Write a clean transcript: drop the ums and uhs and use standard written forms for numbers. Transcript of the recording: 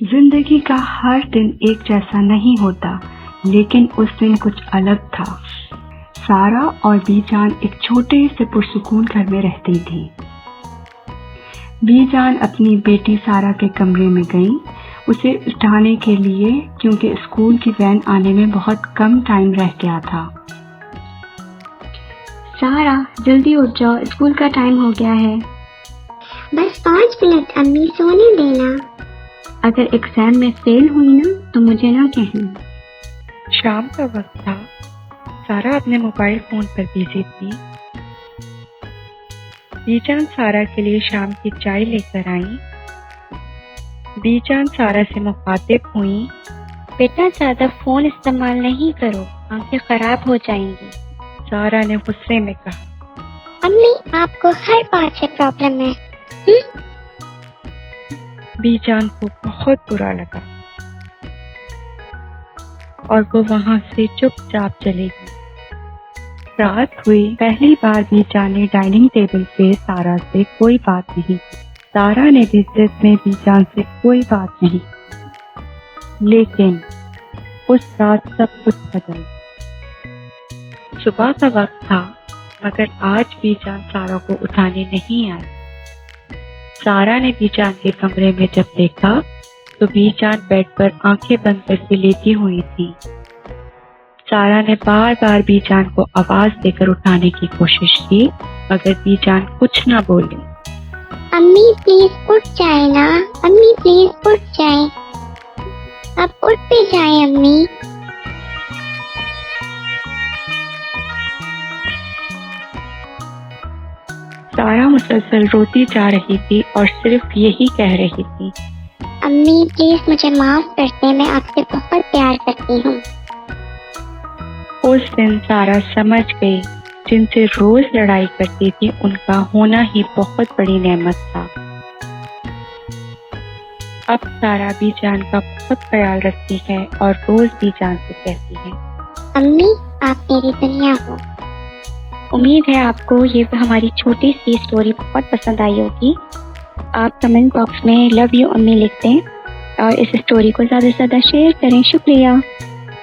जिंदगी का हर दिन एक जैसा नहीं होता, लेकिन उस दिन कुछ अलग था। सारा और बीजान एक छोटे से पुरसुकून घर में रहती थी। बीजान अपनी बेटी सारा के कमरे में गई उसे उठाने के लिए, क्योंकि स्कूल की वैन आने में बहुत कम टाइम रह गया था। सारा जल्दी उठ जाओ, स्कूल का टाइम हो गया है। बस 5 मिनट अम्मी, सोने देना। अगर एग्जाम में फेल हुई ना तो मुझे ना कहना। शाम का वक्त था। सारा अपने मोबाइल फोन पर बिजी थी। बीजान सारा के लिए शाम की चाय लेकर आई। बीजान सारा से मुखातिब हुई। बेटा ज्यादा फोन इस्तेमाल नहीं करो, आंखें खराब हो जाएंगी। सारा ने गुस्से में कहा, अम्मी आपको हर बात से प्रॉब्लम है। बीजान को बहुत बुरा लगा और वो वहां से चुपचाप चली गई। रात हुई। पहली बार बीजान ने डाइनिंग टेबल पे सारा से कोई बात नहीं की। सारा ने भी इज्जत में बीजान से कोई बात नहीं की। लेकिन उस रात सब कुछ बदल गया। सुबह का वक्त था, मगर आज बीजान सारा को उठाने नहीं आई। सारा ने बीजान के कमरे में जब देखा तो बीजान बेड पर आंखें बंद करके लेटी हुई थी। सारा ने बार बार बीजान को आवाज देकर उठाने की कोशिश की, मगर बीजान कुछ ना बोली। अम्मी प्लीज उठ जाए ना, अम्मी प्लीज उठ जाए, अब उठ भी जाए अम्मी। सारा मुसलसल रोती जा रही थी और सिर्फ यही कह रही थी, अम्मी प्लीज मुझे माफ कर दे, मैं आपसे बहुत प्यार करती हूँ। उस दिन सारा समझ गई जिनसे रोज लड़ाई करती थी उनका होना ही बहुत बड़ी नेमत था। अब सारा बीजान का बहुत ख्याल रखती है और रोज बीजान से कहती है, अम्मी आप मेरी दुनिया हो। उम्मीद है आपको ये हमारी छोटी सी स्टोरी बहुत पसंद आई होगी। आप कमेंट बॉक्स में लव यू अम्मी लिख दें और इस स्टोरी को ज़्यादा से ज़्यादा शेयर करें। शुक्रिया।